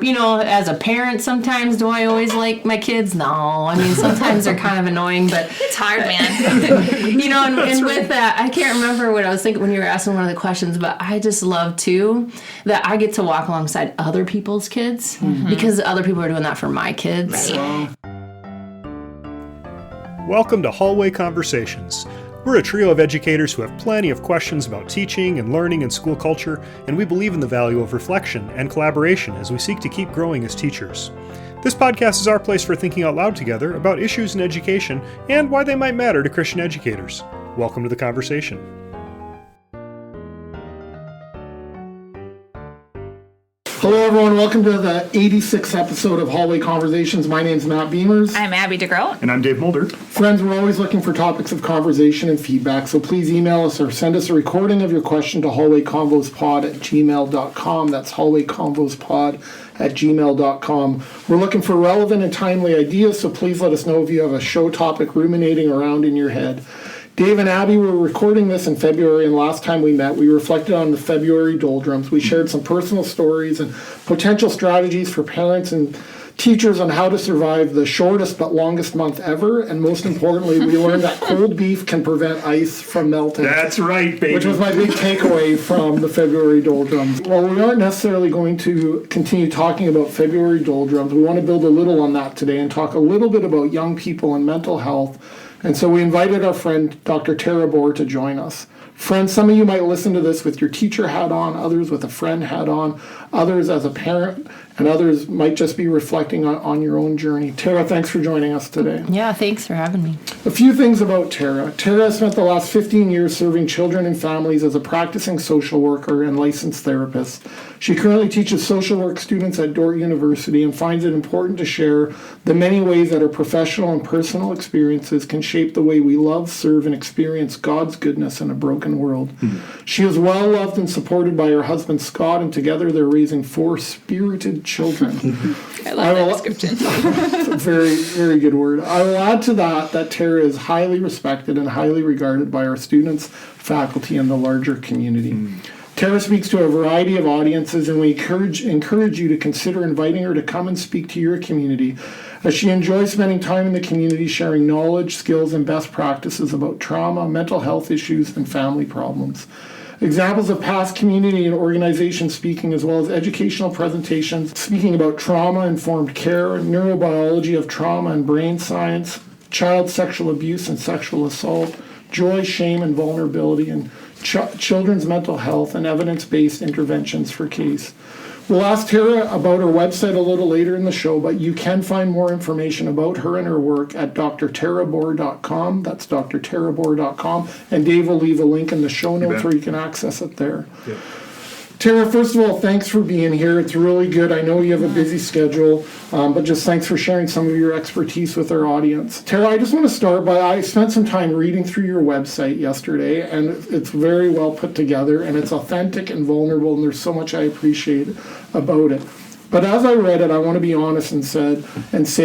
You know, as a parent, sometimes do I always like my kids? No. I mean, sometimes they're kind of annoying, but... It's hard, man. You know, and with that, I can't remember what I was thinking when you were asking one of the questions, but I just love, too, that I get to walk alongside other people's kids because other people are doing that for my kids. Right. Welcome to Hallway Conversations. We're a trio of educators who have plenty of questions about teaching and learning and school culture, and we believe in the value of reflection and collaboration as we seek to keep growing as teachers. This podcast is our place for thinking out loud together about issues in education and why they might matter to Christian educators. Welcome to the conversation. Hello everyone, welcome to the 86th episode of Hallway Conversations. My name's Matt Beamers. I'm Abby DeGroat. And I'm Dave Mulder. Friends, we're always looking for topics of conversation and feedback, so please email us or send us a recording of your question to hallwayconvospod@gmail.com. That's hallwayconvospod@gmail.com. We're looking for relevant and timely ideas, so please let us know if you have a show topic ruminating around in your head. Dave and Abby were recording this in February, and last time we met, we reflected on the February doldrums. We shared some personal stories and potential strategies for parents and teachers on how to survive the shortest but longest month ever, and most importantly, we learned that cold beef can prevent ice from melting. That's right, baby. Which was my big takeaway from the February doldrums. Well, we aren't necessarily going to continue talking about February doldrums. We want to build a little on that today and talk a little bit about young people and mental health. And so we invited our friend, Dr. Tara Boer, to join us. Friends, some of you might listen to this with your teacher hat on, others with a friend hat on, others as a parent, and others might just be reflecting on your own journey. Tara, thanks for joining us today. Yeah, thanks for having me. A few things about Tara. Tara has spent the last 15 years serving children and families as a practicing social worker and licensed therapist. She currently teaches social work students at Dordt University and finds it important to share the many ways that her professional and personal experiences can shape the way we love, serve, and experience God's goodness in a broken world. She is well loved and supported by her husband Scott, and together they're raising 4 spirited children. I love that description. It's a very, very good word. I will add to that Tara is highly respected and highly regarded by our students, faculty, and the larger community. Tara speaks to a variety of audiences, and we encourage you to consider inviting her to come and speak to your community, as she enjoys spending time in the community sharing knowledge, skills, and best practices about trauma, mental health issues, and family problems. Examples of past community and organization speaking, as well as educational presentations speaking about trauma-informed care, neurobiology of trauma and brain science, child sexual abuse and sexual assault, joy, shame, and vulnerability, and children's mental health, and evidence-based interventions for case. We'll ask Tara about her website a little later in the show, but you can find more information about her and her work at drtaraboer.com. That's drtaraboer.com, and Dave will leave a link in the show notes where you can access it there. Yeah. Tara, first of all, thanks for being here. It's really good. I know you have a busy schedule, but just thanks for sharing some of your expertise with our audience. Tara, I just want to start by, I spent some time reading through your website yesterday, and it's very well put together, and it's authentic and vulnerable, and there's so much I appreciate about it. But as I read it, I want to be honest and say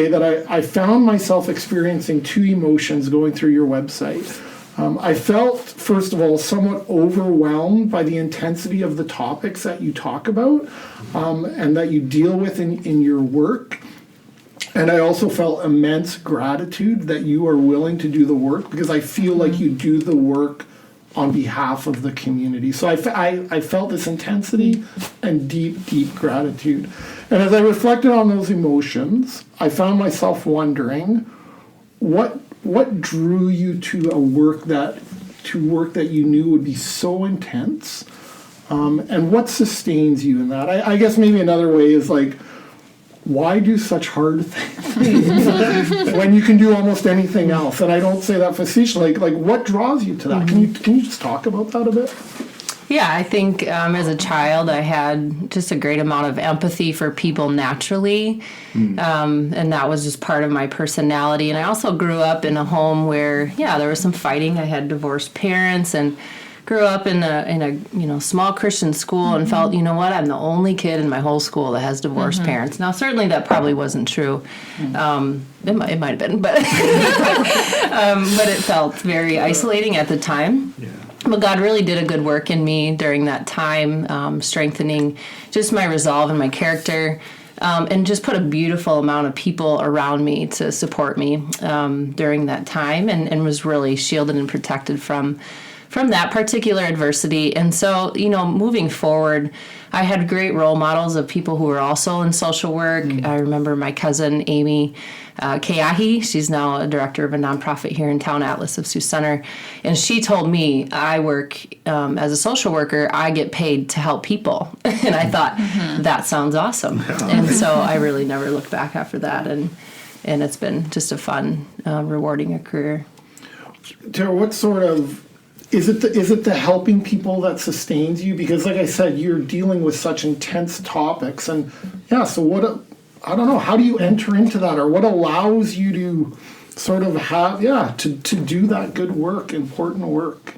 that I found myself experiencing 2 emotions going through your website. I felt, first of all, somewhat overwhelmed by the intensity of the topics that you talk about and that you deal with in your work. And I also felt immense gratitude that you are willing to do the work, because I feel like you do the work on behalf of the community. So I felt this intensity and deep, deep gratitude. And as I reflected on those emotions, I found myself wondering, what drew you to work that you knew would be so intense, and what sustains you in that? I guess maybe another way is like, why do such hard things when you can do almost anything else? And I don't say that facetiously. Like what draws you to that? Can you just talk about that a bit? Yeah, I think as a child, I had just a great amount of empathy for people naturally, and that was just part of my personality. And I also grew up in a home where, there was some fighting. I had divorced parents and grew up in a small Christian school and felt, you know what, I'm the only kid in my whole school that has divorced parents. Now, certainly that probably wasn't true. It might have been, but but it felt very isolating at the time. Yeah. But God really did a good work in me during that time, strengthening just my resolve and my character. and just put a beautiful amount of people around me to support me during that time, and was really shielded and protected from that particular adversity. And so, moving forward, I had great role models of people who were also in social work. I remember my cousin, Amy Keahi. She's now a director of a nonprofit here in town, Atlas of Sioux Center. And she told me, I work as a social worker, I get paid to help people. And I thought, that sounds awesome. And so I really never looked back after that. And it's been just a fun, rewarding a career. Tara, what sort of is it the helping people that sustains you? Because like I said, you're dealing with such intense topics, and so I don't know, how do you enter into that, or what allows you to sort of have to do that good work, important work?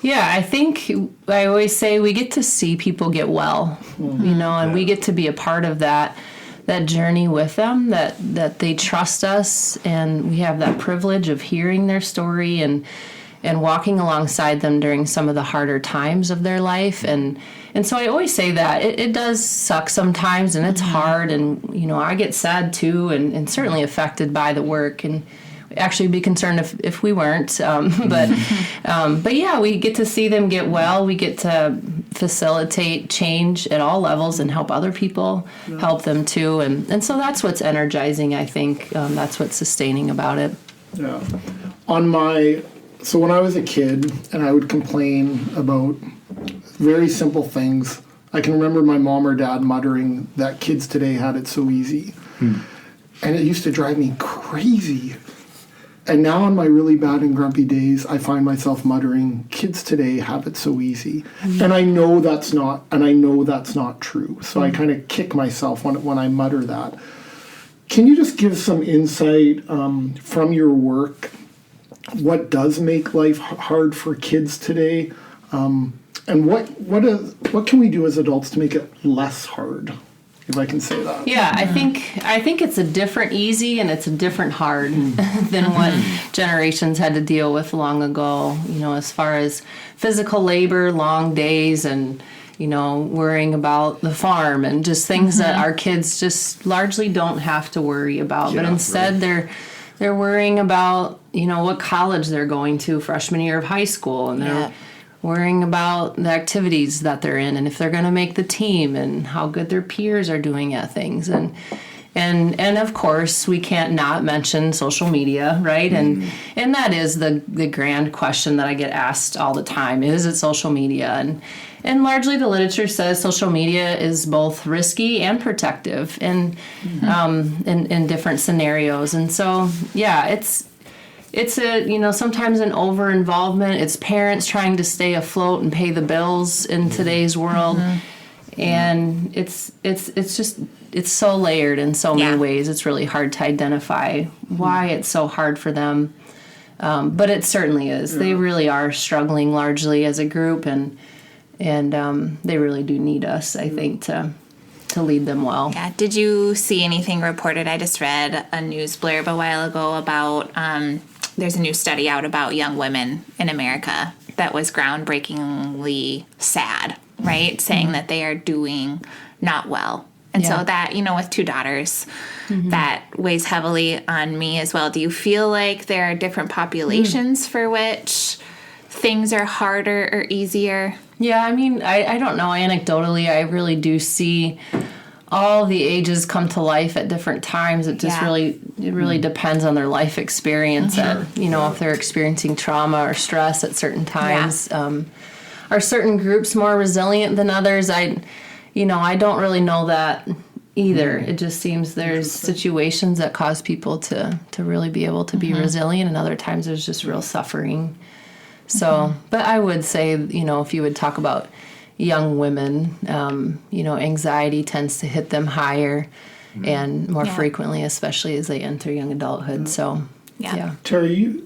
Yeah, I think I always say we get to see people get well, and we get to be a part of that journey with them, that they trust us, and we have that privilege of hearing their story and walking alongside them during some of the harder times of their life. And so I always say that it does suck sometimes, and it's hard, and I get sad too, and certainly affected by the work, and actually be concerned if we weren't. But yeah, we get to see them get well. We get to facilitate change at all levels and help other people help them too. And so that's what's energizing, I think. That's what's sustaining about it. Yeah. So when I was a kid and I would complain about very simple things, I can remember my mom or dad muttering that kids today had it so easy. And it used to drive me crazy. And now on my really bad and grumpy days, I find myself muttering, kids today have it so easy. And I know that's not true. So I kind of kick myself when I mutter that. Can you just give some insight from your work? What does make life hard for kids today, and what can we do as adults to make it less hard, if I can say that? Yeah, I think it's a different easy and it's a different hard than what generations had to deal with long ago. As far as physical labor, long days, and worrying about the farm and just things that our kids just largely don't have to worry about, but instead they're worrying about, what college they're going to freshman year of high school, and they're worrying about the activities that they're in, and if they're going to make the team, and how good their peers are doing at things. And of course, we can't not mention social media, right? And that is the grand question that I get asked all the time. Is it social media? And largely the literature says social media is both risky and protective in different scenarios. And so, it's a, sometimes an over-involvement. It's parents trying to stay afloat and pay the bills in today's world. And it's so layered in so many ways. It's really hard to identify why it's so hard for them. But it certainly is. They really are struggling largely as a group, and they really do need us, I think, to lead them well. Yeah. Did you see anything reported? I just read a news blurb a while ago about there's a new study out about young women in America that was groundbreakingly sad, right? Saying that they are doing not well. And so that, with 2 daughters, that weighs heavily on me as well. Do you feel like there are different populations for which things are harder or easier? Yeah, I mean, I don't know. Anecdotally, I really do see all the ages come to life at different times. It just really depends on their life experience. If they're experiencing trauma or stress at certain times. Are certain groups more resilient than others? I don't really know that either. It just seems there's situations that cause people to really be able to be resilient, and other times there's just real suffering. So, but I would say, if you would talk about young women, anxiety tends to hit them higher and more frequently, especially as they enter young adulthood. So, Terry,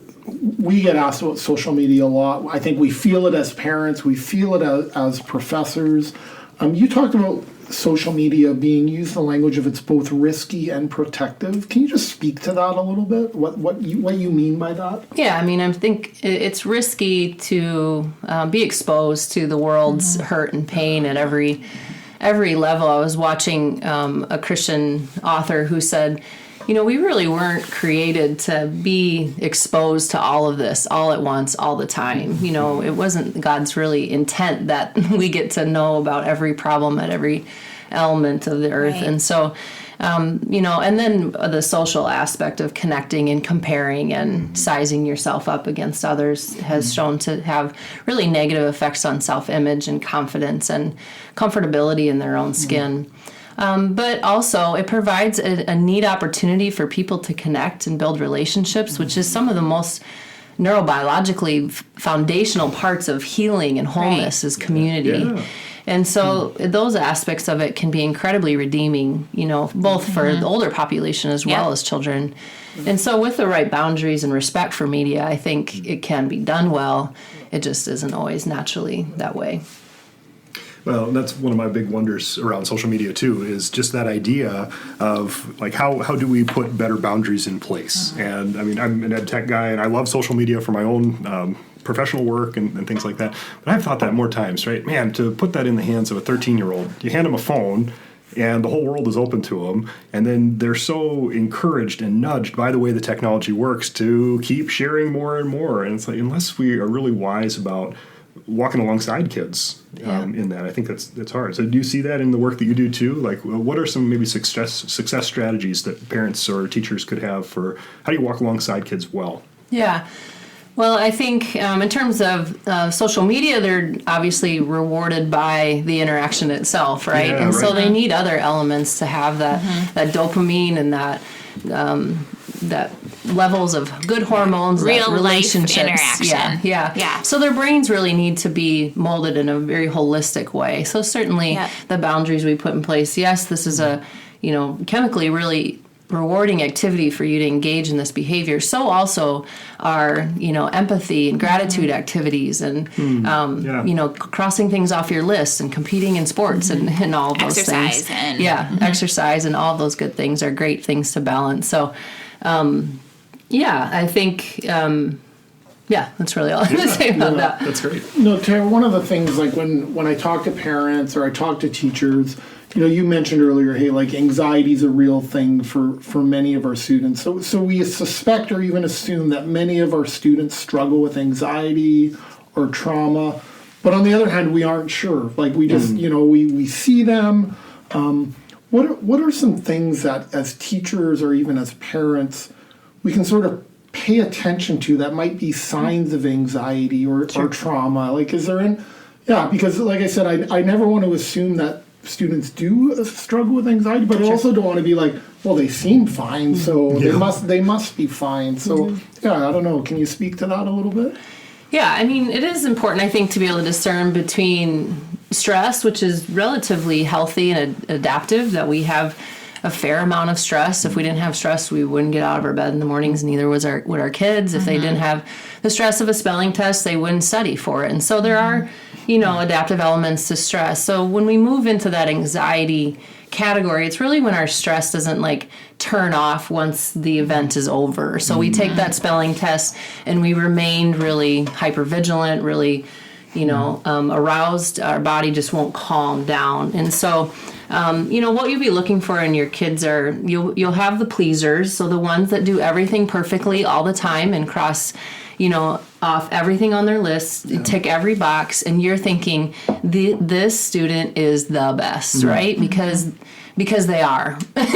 we get asked about social media a lot. I think we feel it as parents. We feel it as professors. You talked about social media being used the language of it's both risky and protective. Can you just speak to that a little bit? What you mean by that? Yeah, I mean, I think it's risky to be exposed to the world's hurt and pain at every every level. I was watching a Christian author who said, we really weren't created to be exposed to all of this all at once, all the time. It wasn't God's really intent that we get to know about every problem at every element of the earth. Right. And so, and then the social aspect of connecting and comparing and sizing yourself up against others has shown to have really negative effects on self-image and confidence and comfortability in their own skin. But also, it provides a neat opportunity for people to connect and build relationships, which is some of the most neurobiologically foundational parts of healing and wholeness is community. Yeah. And so those aspects of it can be incredibly redeeming, both for the older population as well as children. And so with the right boundaries and respect for media, I think it can be done well. It just isn't always naturally that way. Well, that's one of my big wonders around social media, too, is just that idea of, like, how do we put better boundaries in place? And, I mean, I'm an ed tech guy, and I love social media for my own professional work and things like that. But I've thought that more times, right? Man, to put that in the hands of a 13-year-old, you hand them a phone, and the whole world is open to them, and then they're so encouraged and nudged by the way the technology works to keep sharing more and more. And it's like, unless we are really wise about walking alongside kids in that, I think that's hard. So do you see that in the work that you do too? Like, what are some maybe success strategies that parents or teachers could have for how do you walk alongside kids well? Yeah. Well, I think in terms of social media, they're obviously rewarded by the interaction itself, right? Yeah, and right. so they need other elements to have that dopamine and that levels of good hormones, real relationships, life interaction. Yeah. So their brains really need to be molded in a very holistic way. So certainly the boundaries we put in place. Yes, this is a chemically really rewarding activity for you to engage in this behavior. So also are empathy and gratitude activities and crossing things off your list and competing in sports and all those exercise things. Exercise and all those good things are great things to balance. So I think that's really all I'm going to say about that. That's great. No, Tara, one of the things, like when I talk to parents or I talk to teachers, you mentioned earlier, hey, like anxiety is a real thing for many of our students. So we suspect or even assume that many of our students struggle with anxiety or trauma. But on the other hand, we aren't sure. Like we just, we see them. What are some things that as teachers or even as parents we can sort of pay attention to that might be signs of anxiety or trauma? Like, is there because like I said, I never want to assume that students do struggle with anxiety, but I also don't want to be like, well, they seem fine, so they must be fine. So I don't know. Can you speak to that a little bit? Yeah, I mean, it is important, I think, to be able to discern between stress, which is relatively healthy and adaptive, that we have a fair amount of stress. If we didn't have stress, we wouldn't get out of our bed in the mornings, neither would our kids. If they didn't have the stress of a spelling test, they wouldn't study for it. And so there are, adaptive elements to stress. So when we move into that anxiety category, it's really when our stress doesn't turn off once the event is over. So we take that spelling test and we remain really hypervigilant, really aroused. Our body just won't calm down. And so what you'll be looking for in your kids are you'll have the pleasers, so the ones that do everything perfectly all the time and cross off everything on their list, tick every box, and you're thinking this student is the best, right? Because they are. That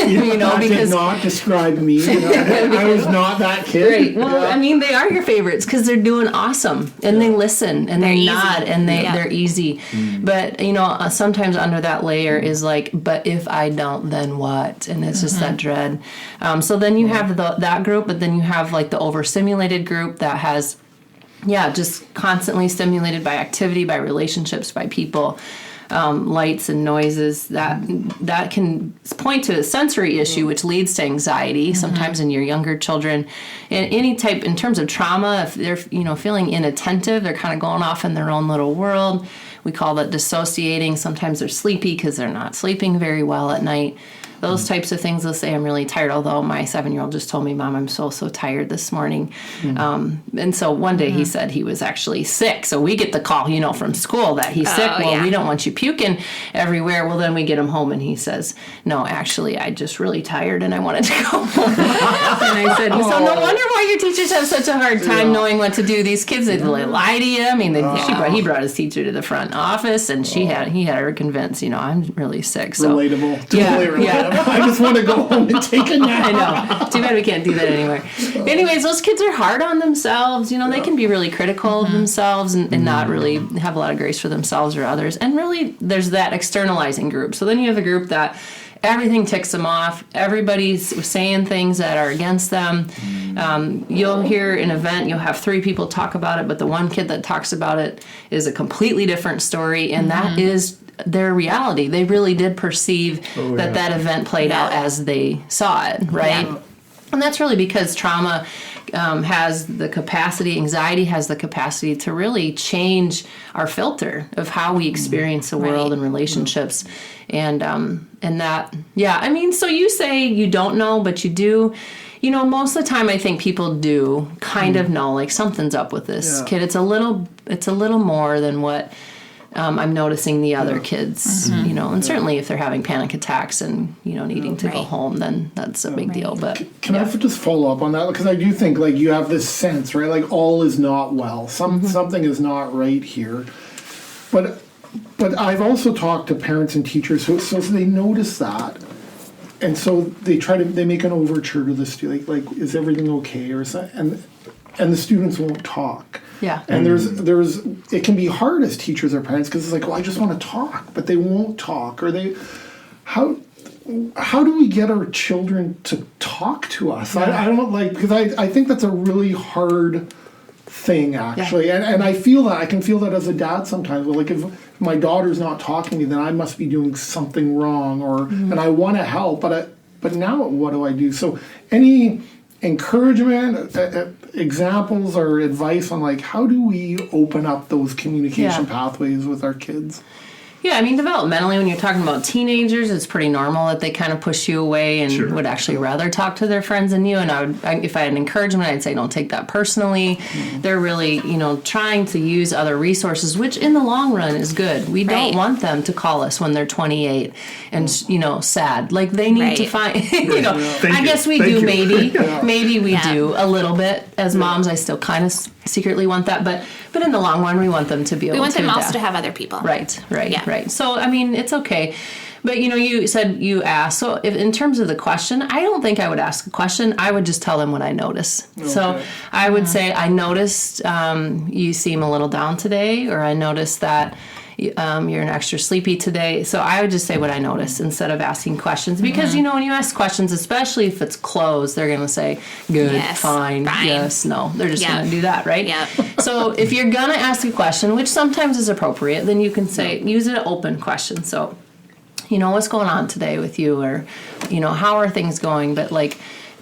did not describe me. I was not that kid. Right. Well, I mean, they are your favorites because they're doing awesome, and they listen, and they nod, and they're easy. But sometimes under that layer is but if I don't, then what? And it's just that dread. So then you have that group, but then you have the overstimulated group that has, just constantly stimulated by activity, by relationships, by people. Lights and noises that can point to a sensory issue, which leads to anxiety sometimes in your younger children. And any type in terms of trauma, if they're feeling inattentive, they're kind of going off in their own little world. We call that dissociating. Sometimes they're sleepy because they're not sleeping very well at night. those types of things. They'll say, I'm really tired, although my 7-year-old just told me, Mom, I'm so tired this morning. And so one day he said he was actually sick. So we get the call, from school that he's sick. Well, we don't want you puking everywhere. Well, then we get him home and he says, no, actually, I just really tired and I wanted to go home. And I said, so no wonder why your teachers have such a hard time knowing what to do. These kids, they lie to you. I mean, he brought his teacher to the front office and he had her convinced, I'm really sick. So Relatable. Totally relatable. Yeah. I just want to go home and take a nap. I know. Too bad we can't do that anymore. Anyways, those kids are hard on themselves. They can be really critical of themselves and not really have a lot of grace for themselves or others. And really, there's that externalizing group. So then you have a group that everything ticks them off. Everybody's saying things that are against them. You'll hear an event, you'll have 3 people talk about it, but the one kid that talks about it is a completely different story, and that is their reality. They really did perceive that event played out as they saw it, right? Yeah. And that's really because trauma has the capacity, anxiety has the capacity to really change our filter of how we experience the world and relationships. And that, so you say you don't know, but you do. Most of the time I think people do kind of know, like, something's up with this kid. It's a little more than what I'm noticing the other kids, and certainly if they're having panic attacks and, needing to go home, then that's a big deal. But can I just follow up on that? Because I do think, like, you have this sense, right? Like, all is not well. Something is not right here. But I've also talked to parents and teachers so they notice that. And so they make an overture to the student, like, is everything okay? Or something, and the students won't talk. Yeah. And there's it can be hard as teachers or parents because it's like, well, I just want to talk, but they won't talk. Or how do we get our children to talk to us? I don't because I think that's a really hard thing, actually. Yeah. And I feel that. I can feel that as a dad sometimes. Well, like, if my daughter's not talking to me, then I must be doing something wrong, and I want to help, but now what do I do? So any encouragement, examples or advice on, like, how do we open up those communication pathways with our kids? Yeah, I mean, developmentally, when you're talking about teenagers, it's pretty normal that they kind of push you away and would actually rather talk to their friends than you. And if I had an encouragement, I'd say don't take that personally. They're really, trying to use other resources, which in the long run is good. We don't want them to call us when they're 28 and, sad. Like, they need to find, I guess we do maybe. Maybe we do a little bit. As moms, I still kind of secretly want that. But in the long run, we want them to be able to. We want them also to have other people. Right. So, I mean, it's okay. But, you said you asked. So, if in terms of the question, I don't think I would ask a question. I would just tell them what I notice. Okay. So, I would say, I noticed you seem a little down today, or I noticed that you're an extra sleepy today. So I would just say what I noticed instead of asking questions. Because, when you ask questions, especially if it's closed, they're going to say, good, yes, fine, yes, no. They're just going to do that, right? Yeah. So if you're going to ask a question, which sometimes is appropriate, then you can say, use an open question. So, what's going on today with you? Or, how are things going? But, like,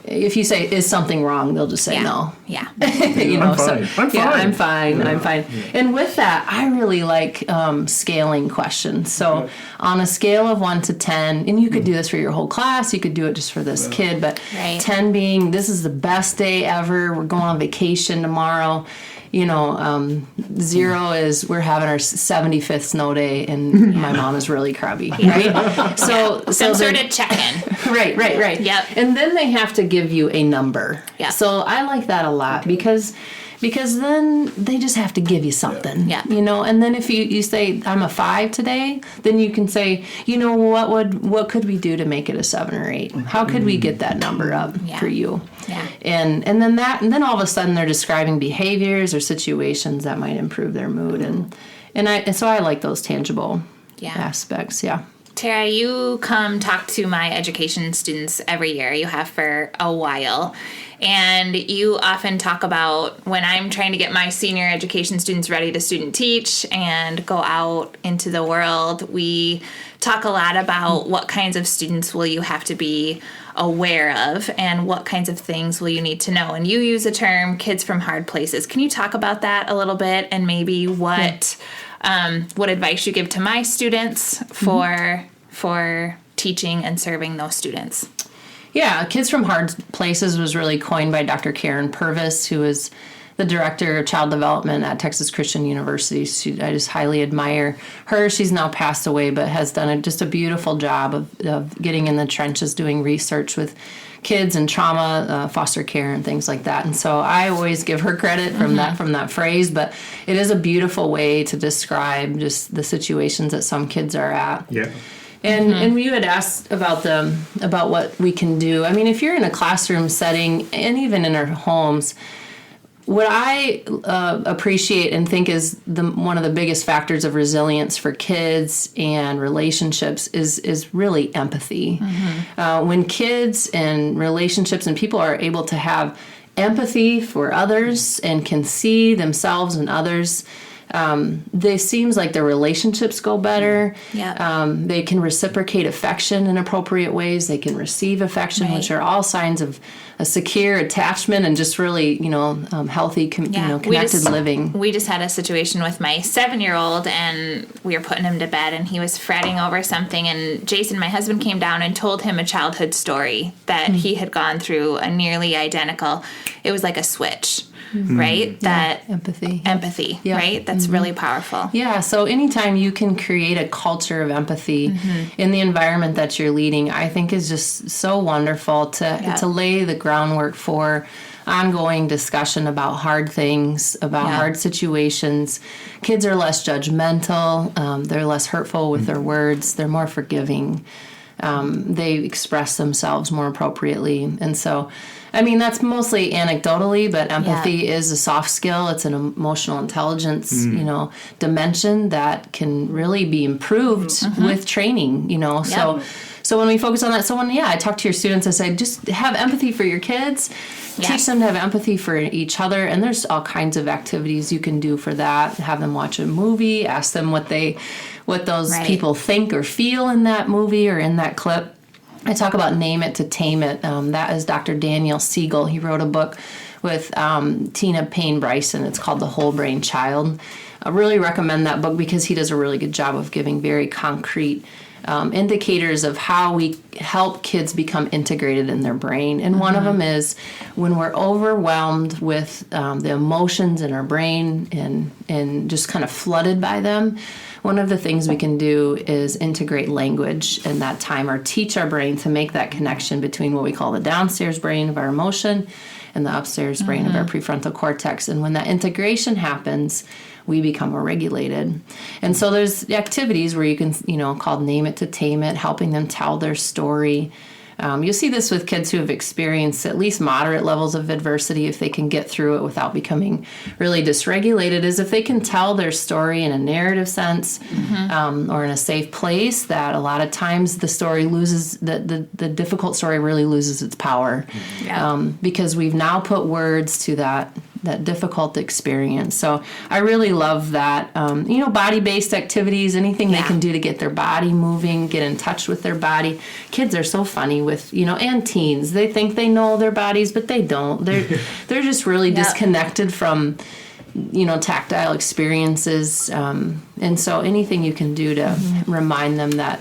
if you say, is something wrong, they'll just say no. Yeah. I'm fine. I'm fine. Yeah. And with that, I really like scaling questions. So on a scale of 1 to 10, and you could do this for your whole class, you could do it just for this kid, but 10 being, this is the best day ever, we're going on vacation tomorrow. 0 is we're having our 75th snow day and my mom is really crabby, right? So some sort of check-in. Right. Yep. And then they have to give you a number. Yeah. So I like that a lot because then they just have to give you something. Yeah. And then if you say I'm a 5 today, then you can say, what could we do to make it a 7 or 8? How could we get that number up for you? Yeah. And then all of a sudden they're describing behaviors or situations that might improve their mood and so I like those tangible aspects. Yeah. Tara, you come talk to my education students every year. You have for a while. And you often talk about when I'm trying to get my senior education students ready to student teach and go out into the world, we talk a lot about what kinds of students will you have to be aware of and what kinds of things will you need to know. And you use the term kids from hard places. Can you talk about that a little bit and maybe what advice you give to my students for teaching and serving those students? Yeah, Kids from Hard Places was really coined by Dr. Karen Purvis, who is the director of child development at Texas Christian University. I just highly admire her. She's now passed away, but has done just a beautiful job of getting in the trenches, doing research with kids and trauma, foster care, and things like that. And so I always give her credit from that phrase. But it is a beautiful way to describe just the situations that some kids are at. Yeah. And you had asked about what we can do. I mean, if you're in a classroom setting, and even in our homes, what I appreciate and think is one of the biggest factors of resilience for kids and relationships is really empathy. When kids and relationships and people are able to have empathy for others and can see themselves and others, it seems like their relationships go better. They can reciprocate affection in appropriate ways. They can receive affection, which are all signs of a secure attachment and just really, healthy, connected living. We just had a situation with my 7-year-old, and we were putting him to bed, and he was fretting over something. And Jason, my husband, came down and told him a childhood story that he had gone through, a nearly identical. It was like a switch. Right? That empathy, right? That's really powerful. Yeah, so anytime you can create a culture of empathy in the environment that you're leading, I think is just so wonderful to lay the groundwork for ongoing discussion about hard things, about hard situations. Kids are less judgmental, they're less hurtful with their words, they're more forgiving. They express themselves more appropriately. And so, I mean, that's mostly anecdotally, but empathy is a soft skill. It's an emotional intelligence, dimension that can really be improved with training, So when we focus on that, I talk to your students, I say, just have empathy for your kids, teach them to have empathy for each other. And there's all kinds of activities you can do for that. Have them watch a movie, ask them what those people think or feel in that movie or in that clip. I talk about Name It to Tame It. That is Dr. Daniel Siegel. He wrote a book with Tina Payne Bryson. It's called The Whole Brain Child. I really recommend that book because he does a really good job of giving very concrete indicators of how we help kids become integrated in their brain. And one of them is when we're overwhelmed with the emotions in our brain and just kind of flooded by them, one of the things we can do is integrate language in that time or teach our brain to make that connection between what we call the downstairs brain of our emotion and the upstairs brain of our prefrontal cortex. And when that integration happens, we become more regulated. And so there's activities where you can, called Name It to Tame It, helping them tell their story. You'll see this with kids who have experienced at least moderate levels of adversity, if they can get through it without becoming really dysregulated, is if they can tell their story in a narrative sense or in a safe place, that a lot of times the story loses, the difficult story really loses its power because we've now put words to that difficult experience. So I really love that. Body-based activities, anything they can do to get their body moving, get in touch with their body. Kids are so funny with, and teens. They think they know their bodies, but they don't. They're just really disconnected from, tactile experiences. And so anything you can do to remind them that,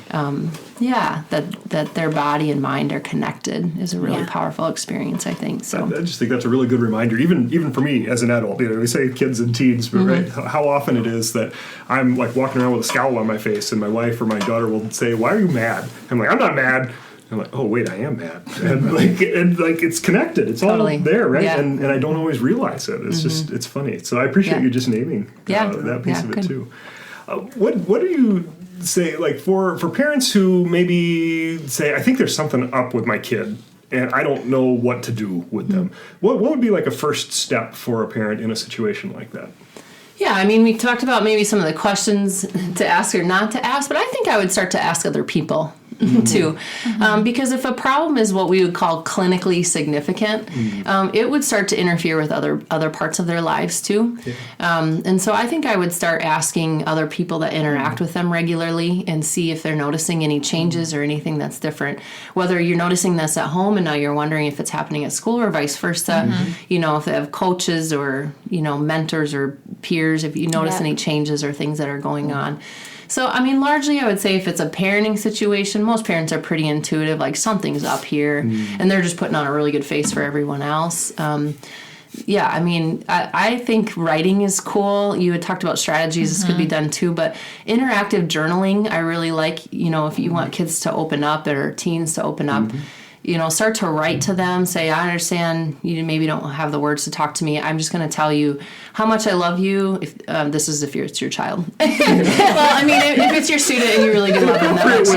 that their body and mind are connected is a really powerful experience, I think. So I just think that's a really good reminder, even for me as an adult. We say kids and teens, but right, how often it is that I'm like walking around with a scowl on my face, and my wife or my daughter will say, "Why are you mad?" I'm like, "I'm not mad." I'm like, "Oh wait, I am mad," and it's connected. It's all there, right? Yeah. And I don't always realize it. It's just it's funny. So I appreciate you just naming that piece of it too. What do you say, like, for parents who maybe say, I think there's something up with my kid and I don't know what to do with them? What would be like a first step for a parent in a situation like that? Yeah, I mean, we talked about maybe some of the questions to ask or not to ask, but I think I would start to ask other people too. Because if a problem is what we would call clinically significant, it would start to interfere with other parts of their lives too. And so I think I would start asking other people that interact with them regularly and see if they're noticing any changes or anything that's different. Whether you're noticing this at home and now you're wondering if it's happening at school or vice versa. If they have coaches or, mentors or peers, if you notice any changes or things that are going on. So, I mean, largely I would say if it's a parenting situation, most parents are pretty intuitive, like something's up here, and they're just putting on a really good face for everyone else. Yeah, I mean, I think writing is cool. You had talked about strategies. This could be done too, but interactive journaling, I really like, if you want kids to open up or teens to open up, start to write to them, say, I understand you maybe don't have the words to talk to me. I'm just going to tell you how much I love you. If if it's your child. Well, I mean, if it's your student and you really do love them, that's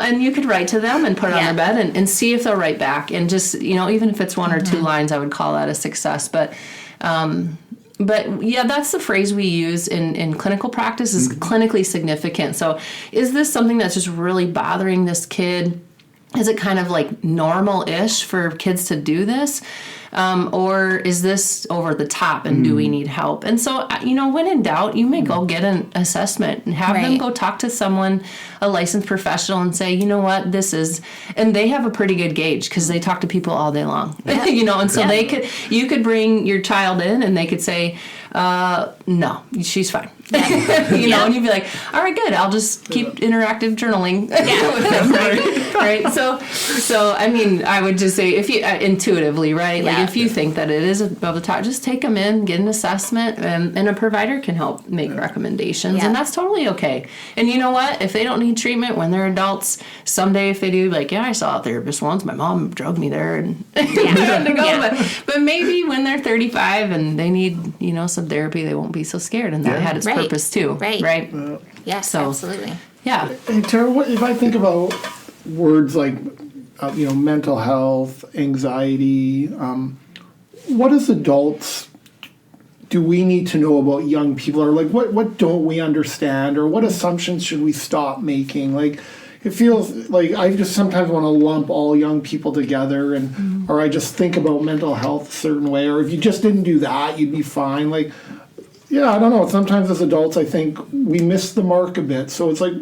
and you could write to them and put it on their bed and see if they'll write back. And just, even if it's one or two lines, I would call that a success. But yeah, that's the phrase we use in clinical practice is clinically significant. So is this something that's just really bothering this kid? Is it kind of like normal-ish for kids to do this? Or is this over the top and do we need help? And so, when in doubt, you may go get an assessment and have them go talk to someone, a licensed professional, and say, you know what, this is, and they have a pretty good gauge because they talk to people all day long, and so you could bring your child in and they could say, no, she's fine. And you'd be like, all right, good. I'll just keep interactive journaling with them, right? So I mean, I would just say if you intuitively, right? Like if you think that it is above the top, just take them in, get an assessment, and a provider can help make recommendations, and that's totally okay. And you know what? If they don't need treatment when they're adults, someday if they do, like, I saw a therapist once. My mom drugged me there, and to go. But maybe when they're 35 and they need, some therapy, they won't be so scared, and that had its purpose too, right? Yes, so, absolutely. Yeah. And Tara, if I think about words like, mental health, anxiety, what as adults do we need to know about young people? Or like, what don't we understand? Or what assumptions should we stop making? Like, it feels like I just sometimes want to lump all young people together, or I just think about mental health a certain way. Or if you just didn't do that, you'd be fine. Like, I don't know. Sometimes as adults, I think we miss the mark a bit. So it's like,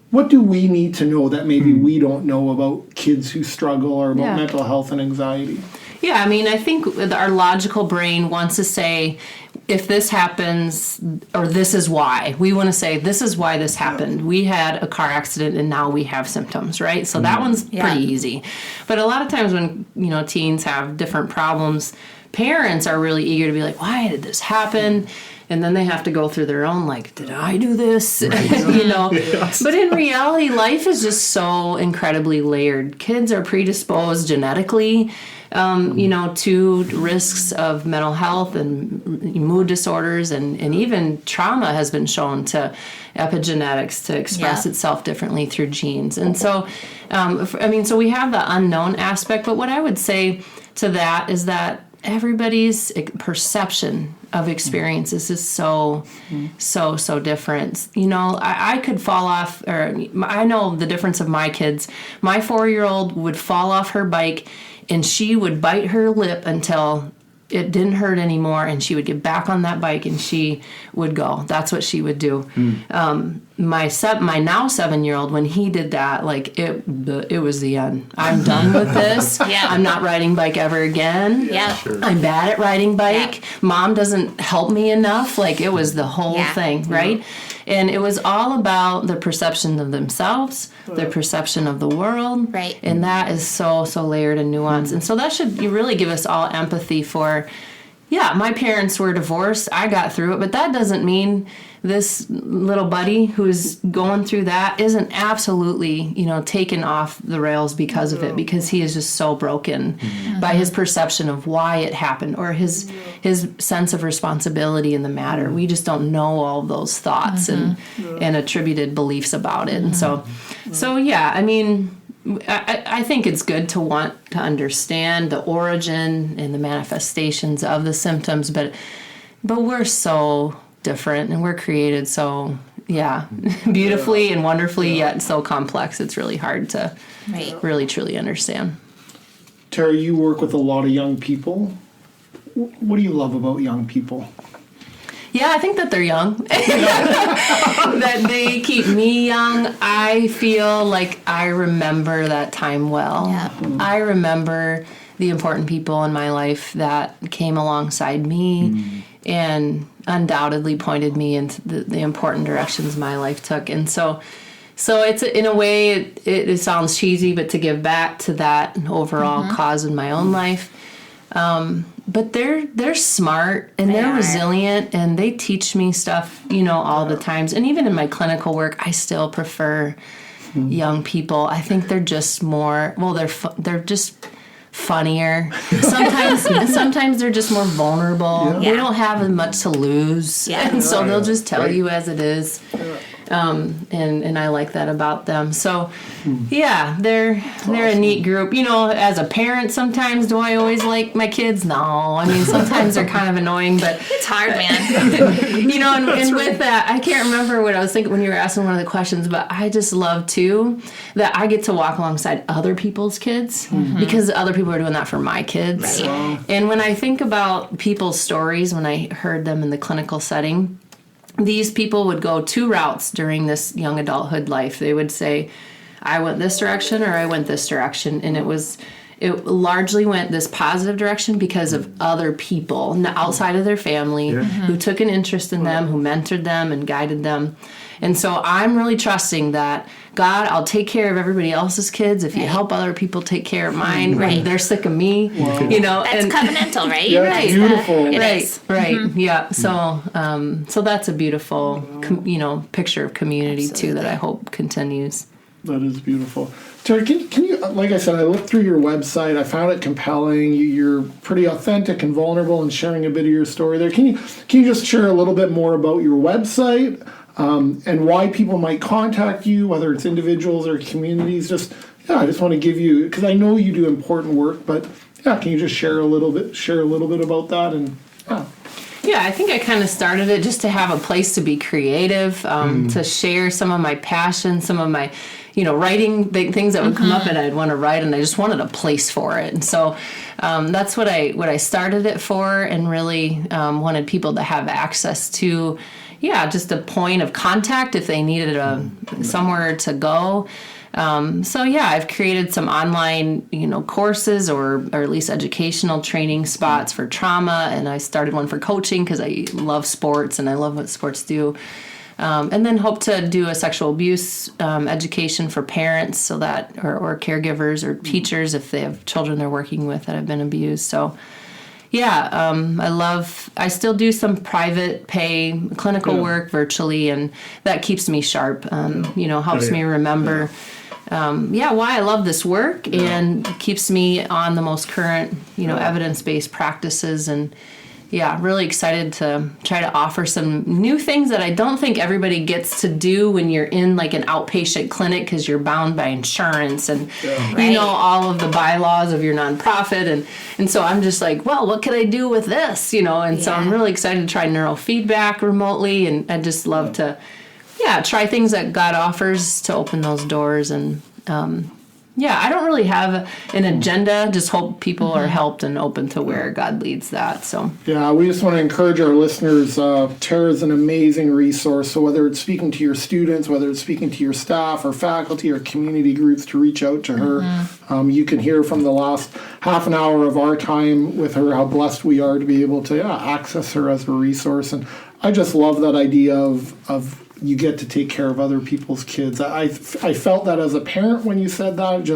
what do we need to know that maybe we don't know about kids who struggle or about mental health and anxiety? Yeah, I mean, I think our logical brain wants to say, if this happens, or this is why. We want to say, this is why this happened. We had a car accident and now we have symptoms, right? So that one's pretty easy. But a lot of times when, teens have different problems, parents are really eager to be like, why did this happen? And then they have to go through their own, like, did I do this? Yes. But in reality, life is just so incredibly layered. Kids are predisposed genetically, to risks of mental health and mood disorders, and even trauma has been shown to epigenetics to express itself differently through genes. And so, so we have the unknown aspect, but what I would say to that is that everybody's perception of experiences is so different. I could fall off, or I know the difference of my kids. My 4-year-old would fall off her bike and she would bite her lip until it didn't hurt anymore, and she would get back on that bike and she would go. That's what she would do. My now 7-year-old, when he did that, like it was the end. I'm done with this. I'm not riding bike ever again. I'm bad at riding bike. Mom doesn't help me enough. Like, it was the whole thing, right? And it was all about the perception of themselves, their perception of the world. Right. And that is so layered and nuanced. And so that should really give us all empathy for, my parents were divorced. I got through it. But that doesn't mean this little buddy who's going through that isn't absolutely, taken off the rails because of it, because he is just so broken by his perception of why it happened, or his sense of responsibility in the matter. We just don't know all of those thoughts and attributed beliefs about it. And so I mean, I think it's good to want to understand the origin and the manifestations of the symptoms, but we're so different, and we're created so beautifully and wonderfully, yet so complex. It's really hard to really truly understand. Tara, you work with a lot of young people. What do you love about young people? Yeah, I think that they're young. That they keep me young. I feel like I remember that time well. I remember the important people in my life that came alongside me and undoubtedly pointed me into the important directions my life took. And so it's, in a way, it sounds cheesy, but to give back to that overall cause in my own life. But they're smart and they're resilient, and they teach me stuff, all the times. And even in my clinical work, I still prefer young people. I think they're just more, they're just funnier. Sometimes they're just more vulnerable. They don't have as much to lose. And so they'll just tell you as it is. And I like that about them. So, they're a neat group. As a parent, sometimes do I always like my kids? No. I mean, sometimes they're kind of annoying, but it's hard, man. And with that, I can't remember what I was thinking when you were asking one of the questions, but I just love too that I get to walk alongside other people's kids because other people are doing that for my kids. Right. And when I think about people's stories, when I heard them in the clinical setting, these people would go two routes during this young adulthood life. They would say, I went this direction or I went this direction. And it largely went this positive direction because of other people outside of their family who took an interest in them, who mentored them and guided them. And so I'm really trusting that, God, I'll take care of everybody else's kids if you help other people take care of mine when they're sick of me. Wow. That's covenantal, right? Right. Beautiful. Right. Yeah. So that's a beautiful, picture of community too that I hope continues. That is beautiful. Terry, can you, like I said, I looked through your website. I found it compelling. You're pretty authentic and vulnerable in sharing a bit of your story there. Can you just share a little bit more about your website and why people might contact you, whether it's individuals or communities? I just want to give you, because I know you do important work, but can you just share a little bit about that? And I think I kind of started it just to have a place to be creative, to share some of my passion, some of my, writing things that would come up and I'd want to write, and I just wanted a place for it. And so that's what I started it for, and really wanted people to have access to, just a point of contact if they needed somewhere to go. I've created some online, courses or at least educational training spots for trauma, and I started one for coaching because I love sports and I love what sports do. And then hope to do a sexual abuse education for parents, so that or caregivers or teachers if they have children they're working with that have been abused. So I still do some private pay clinical work virtually, and that keeps me sharp, helps me remember why I love this work and keeps me on the most current, evidence-based practices. And really excited to try to offer some new things that I don't think everybody gets to do when you're in like an outpatient clinic, because you're bound by insurance and all of the bylaws of your nonprofit, and so I'm just like, well, what could I do with this, so I'm really excited to try neurofeedback remotely, and I just love to try things that God offers to open those doors. And I don't really have an agenda, just hope people are helped and open to where God leads that. So we just want to encourage our listeners. Tara's an amazing resource. So whether it's speaking to your students, whether it's speaking to your staff or faculty or community groups, to reach out to her. You can hear from the last half an hour of our time with her how blessed we are to be able to access her as a resource. And I just love that idea of you get to take care of other people's kids. I felt that as a parent when you said that.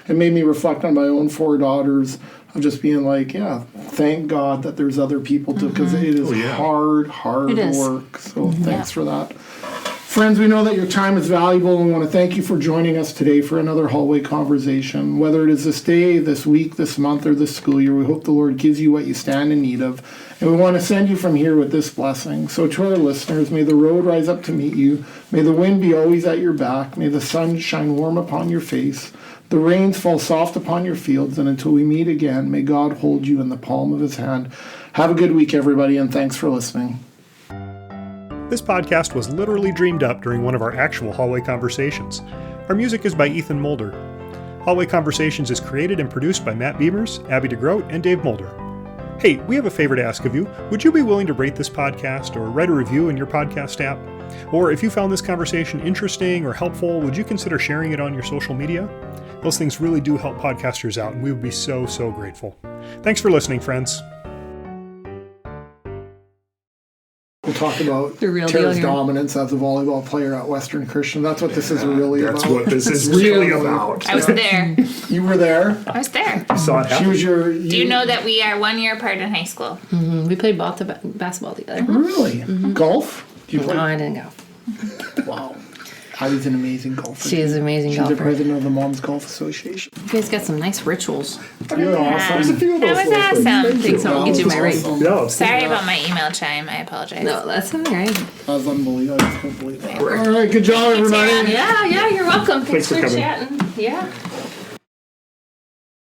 It made me reflect on my own 4 daughters, of just being like, thank God that there's other people to, because it is hard work. So thanks for that. Friends, we know that your time is valuable, and we want to thank you for joining us today for another hallway conversation. Whether it is this day, this week, this month, or this school year, we hope the Lord gives you what you stand in need of. And we want to send you from here with this blessing. So to our listeners, may the road rise up to meet you. May the wind be always at your back. May the sun shine warm upon your face. The rains fall soft upon your fields. And until we meet again, may God hold you in the palm of his hand. Have a good week, everybody, and thanks for listening. This podcast was literally dreamed up during one of our actual hallway conversations. Our music is by Ethan Mulder. Hallway Conversations is created and produced by Matt Beamers, Abby DeGroat, and Dave Mulder. Hey, we have a favor to ask of you. Would you be willing to rate this podcast or write a review in your podcast app? Or if you found this conversation interesting or helpful, would you consider sharing it on your social media? Those things really do help podcasters out, and we would be so, so grateful. Thanks for listening, friends. talk about The real Tara's deal here. dominance as a volleyball player at Western Christian. That's what this is really That's about. what this is really about. I was there. You were there. I was there. Saw it She happen. was your. Do you know that we are 1 year apart in high school? We played both the basketball together. Really? Golf? Do you play? No, I didn't go. Wow. Allie's an amazing golfer. She is an amazing She's golfer. the president of the Moms Golf Association. You guys got some nice rituals. You're awesome. There's a few of those That was little things. awesome. Thanks, I'll get you my ring. Awesome. Yeah, it's Sorry about my email chime. I apologize. No, that's all right. That was unbelievable. I just couldn't believe that. All right, good job, everybody. Yeah, you're welcome. Thanks for coming. chatting. Yeah.